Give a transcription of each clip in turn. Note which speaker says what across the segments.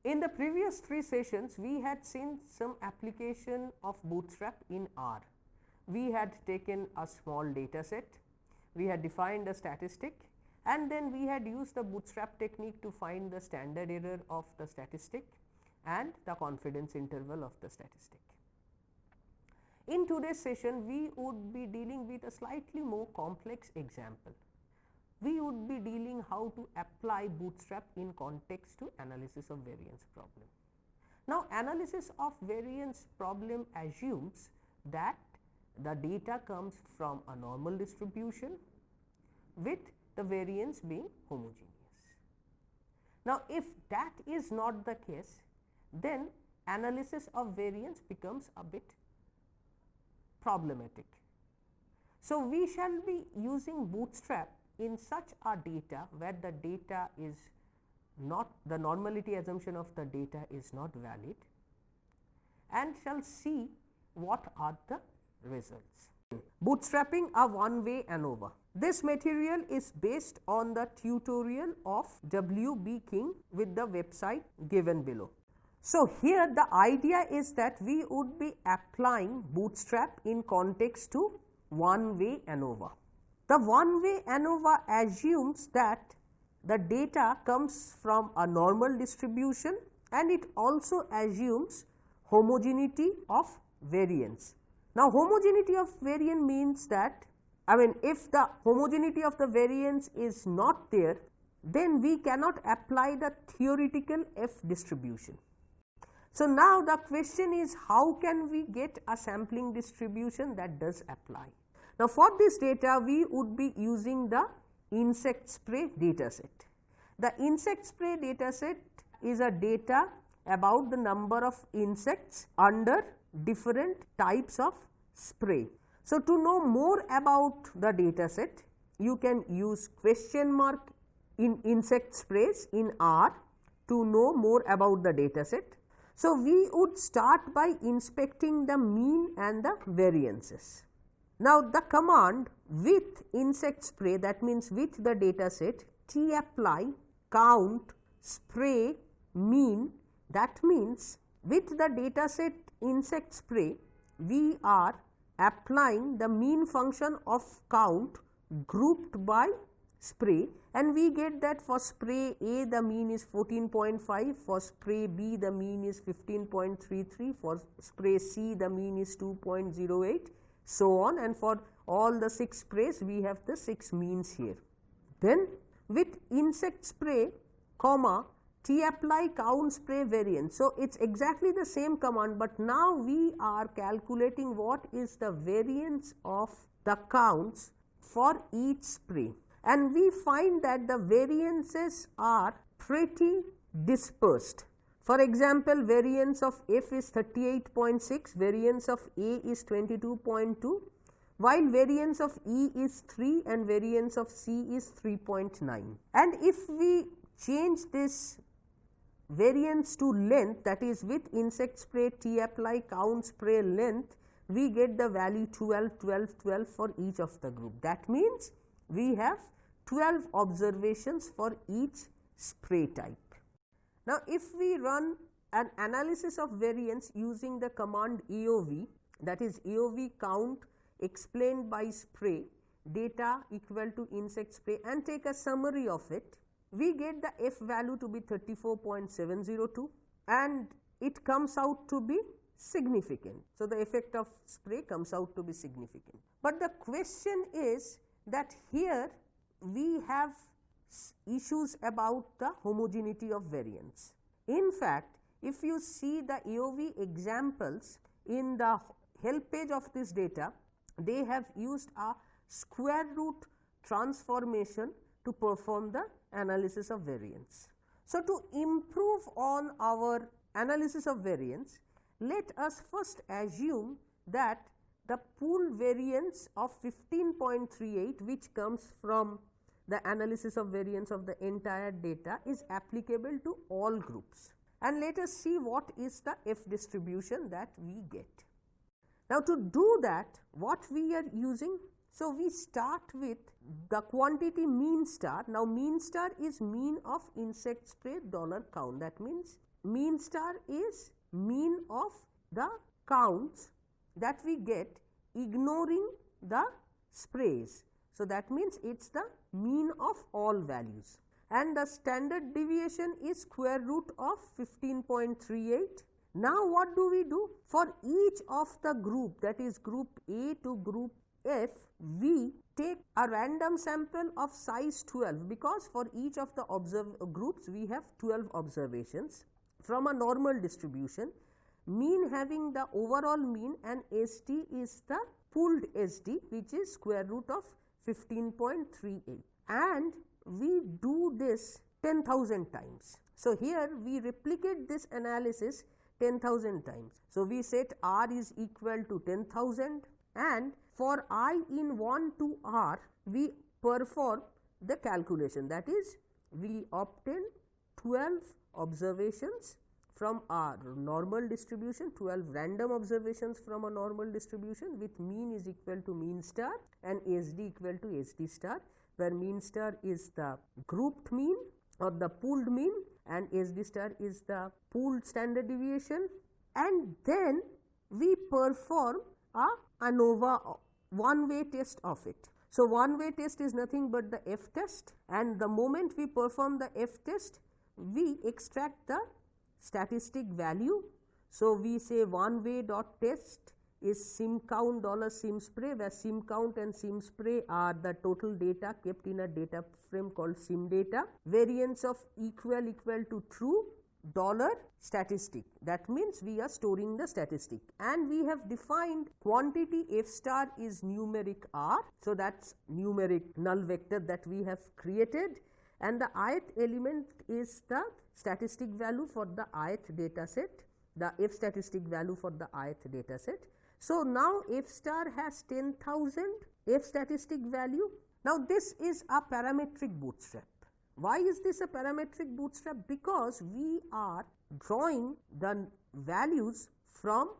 Speaker 1: In the previous 3 sessions, we had seen some application of bootstrap in R. We had taken a small data set, we had defined a statistic, and then we had used the bootstrap technique to find the standard error of the statistic and the confidence interval of the statistic. In today's session, we would be dealing with a slightly more complex example. We would be dealing how to apply bootstrap in context to analysis of variance problem. Now, analysis of variance problem assumes that the data comes from a normal distribution with the variance being homogeneous. Now, if that is not the case, then analysis of variance becomes a bit problematic. So, we shall be using bootstrap in such a data where the data is not, the normality assumption of the data is not valid, and shall see what are the results. Bootstrapping a one-way ANOVA. This material is based on the tutorial of W.B. King with the website given below. So, here the idea is that we would be applying bootstrap in context to one-way ANOVA. The one-way ANOVA assumes that the data comes from a normal distribution, and it also assumes homogeneity of variance. Now, homogeneity of variance means that, if the homogeneity of the variance is not there, then we cannot apply the theoretical F distribution. So, now the question is, how can we get a sampling distribution that does apply? Now, for this data we would be using the insect spray data set. The insect spray data set is a data about the number of insects under different types of spray. So, to know more about the data set, you can use question mark in insect sprays in R to know more about the data set. So, we would start by inspecting the mean and the variances. Now, the command with insect spray, that means with the data set, tapply count spray mean, that means with the data set insect spray, we are applying the mean function of count grouped by spray, and we get that for spray A the mean is 14.5, for spray B the mean is 15.33, for spray C the mean is 2.08, so on, and for all the 6 sprays we have the 6 means here. Then with insect spray comma tapply count spray variance. So, it is exactly the same command, but now we are calculating what is the variance of the counts for each spray, and we find that the variances are pretty dispersed. For example, variance of F is 38.6, variance of A is 22.2, while variance of E is 3 and variance of C is 3.9. And if we change this variance to length, that is with insect spray tapply count spray length, we get the value 12, 12, 12 for each of the group. That means we have 12 observations for each spray type. Now, if we run an analysis of variance using the command AOV, that is AOV count explained by spray data equal to insect spray, and take a summary of it, we get the F value to be 34.702 and it comes out to be significant. So, the effect of spray comes out to be significant. But the question is that here we have issues about the homogeneity of variance. In fact, if you see the AOV examples in the help page of this data, they have used a square root transformation to perform the analysis of variance. So, to improve on our analysis of variance, let us first assume that the pool variance of 15.38, which comes from the analysis of variance of the entire data, is applicable to all groups, and let us see what is the F distribution that we get. Now, to do that, what we are using? So, we start with the quantity mean star. Now, mean star is mean of insect spray dollar count. That means mean star is mean of the counts that we get ignoring the sprays. So, that means it is the mean of all values, and the standard deviation is square root of 15.38. Now, what do we do? For each of the group, that is group A to group F, we take a random sample of size 12, because for each of the groups we have 12 observations from a normal distribution, mean having the overall mean, and SD is the pooled SD, which is square root of 15.38, and we do this 10,000 times. So, here we replicate this analysis 10,000 times. So, we set R is equal to 10,000, and for I in 1 to R we perform the calculation, that is we obtain 12 observations from our normal distribution, 12 random observations from a normal distribution with mean is equal to mean star and SD equal to SD star, where mean star is the grouped mean or the pooled mean and SD star is the pooled standard deviation, and then we perform a ANOVA one-way test of it. So, one-way test is nothing but the F test, and the moment we perform the F test, we extract the statistic value. So, we say one way dot test is sim count $sim spray, where sim count and sim spray are the total data kept in a data frame called sim data. Variance of equal to true $statistic, that means we are storing the statistic, and we have defined quantity F star is numeric R. So, that is numeric null vector that we have created, and the ith element is the statistic value for the ith data set, the F statistic value for the ith data set. So, now F star has 10,000 F statistic value. Now, this is a parametric bootstrap. Why is this a parametric bootstrap? Because we are drawing the values from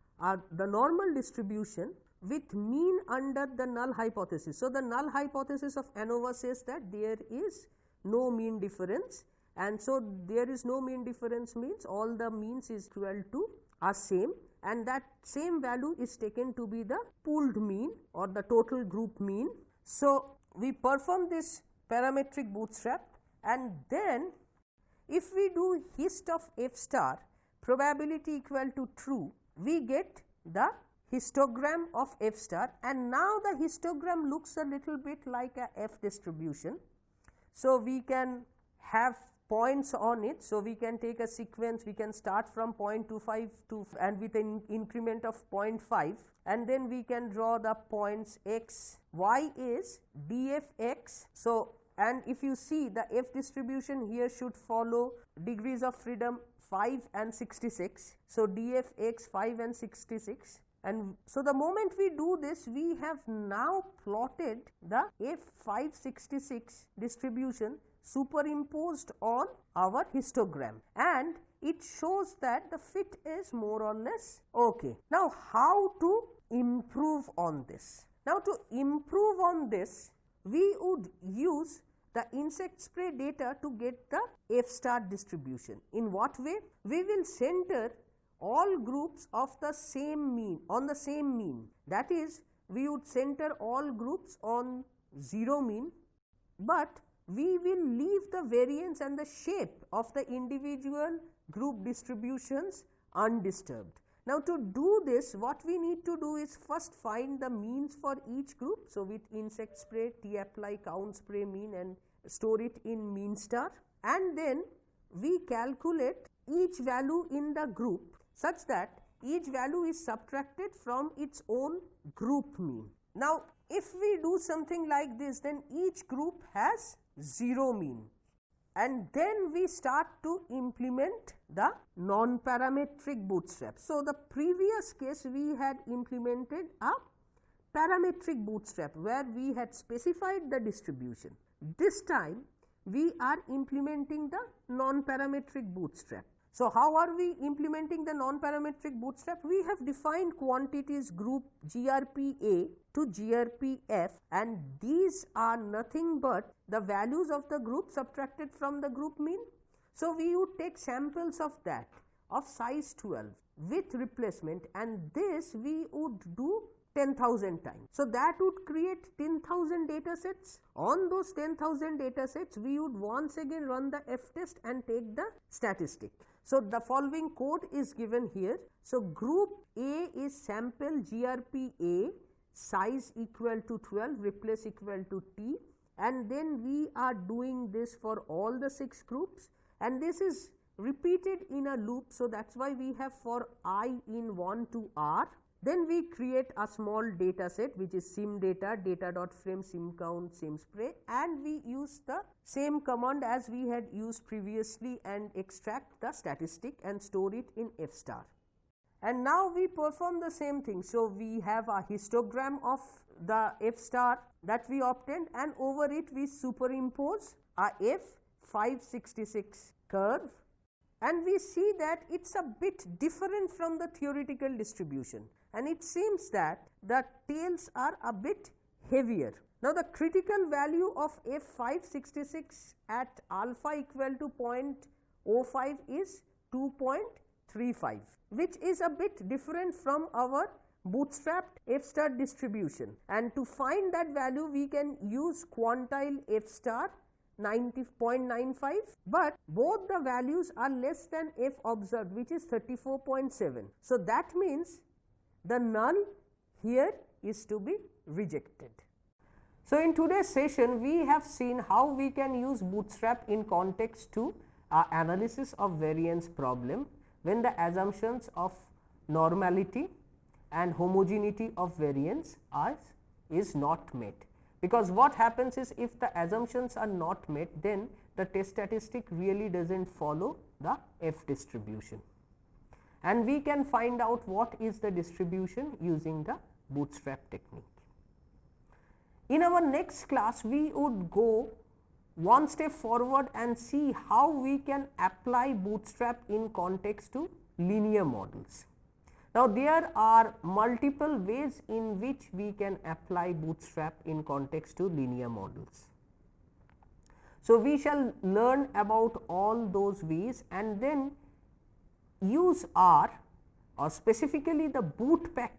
Speaker 1: the normal distribution with mean under the null hypothesis. So, the null hypothesis of ANOVA says that there is no mean difference, and so there is no mean difference means all the means is equal to are same, and that same value is taken to be the pooled mean or the total group mean. So, we perform this parametric bootstrap, and then if we do hist of F star probability equal to true, we get the histogram of F star, and now the histogram looks a little bit like a F distribution. So, we can have points on it. So, we can take a sequence, we can start from 0.25 to and with an increment of 0.5, and then we can draw the points x, y is dfx. So, and if you see the F distribution here should follow degrees of freedom 5 and 66. So, dfx 5 and 66. And so, the moment we do this, we have now plotted the F566 distribution superimposed on our histogram, and it shows that the fit is more or less okay. Now, how to improve on this? Now, to improve on this, we would use the insect spray data to get the F star distribution. In what way? We will center all groups of the same mean on the same mean, that is we would center all groups on 0 mean, but we will leave the variance and the shape of the individual group distributions undisturbed. Now, to do this, what we need to do is first find the means for each group. So, with insect spray T apply count spray mean and store it in mean star, and then we calculate each value in the group such that each value is subtracted from its own group mean. Now, if we do something like this, then each group has 0 mean, and then we start to implement the non-parametric bootstrap. So, the previous case we had implemented a parametric bootstrap where we had specified the distribution. This time we are implementing the non-parametric bootstrap. So, how are we implementing the non-parametric bootstrap? We have defined quantities group GRPA to GRPF, and these are nothing but the values of the group subtracted from the group mean. So, we would take samples of that. of size 12 with replacement, and this we would do 10,000 times. So, that would create 10,000 data sets. On those 10,000 data sets, we would once again run the F test and take the statistic. So, the following code is given here. So, group A is sample GRP A, size equal to 12, replace equal to T, and then we are doing this for all the 6 groups, and this is repeated in a loop. So, that is why we have for I in 1 to R. Then we create a small data set which is sim data, data.frame, sim count, sim spray, and we use the same command as we had used previously and extract the statistic and store it in F star. And now we perform the same thing. So, we have a histogram of the F star that we obtained, and over it we superimpose a F566 curve, and we see that it is a bit different from the theoretical distribution, and it seems that the tails are a bit heavier. Now, the critical value of F566 at alpha equal to 0.05 is 2.35, which is a bit different from our bootstrapped F star distribution, and to find that value we can use quantile F star 90.95, but both the values are less than F observed, which is 34.7. So, that means the null here is to be rejected. So, in today's session we have seen how we can use bootstrap in context to analysis of variance problem when the assumptions of normality and homogeneity of variance is not met. Because what happens is, if the assumptions are not met, then the test statistic really does not follow the F distribution, and we can find out what is the distribution using the bootstrap technique. In our next class, we would go one step forward and see how we can apply bootstrap in context to linear models. Now, there are multiple ways in which we can apply bootstrap in context to linear models. So, we shall learn about all those ways and then use R, or specifically the boot package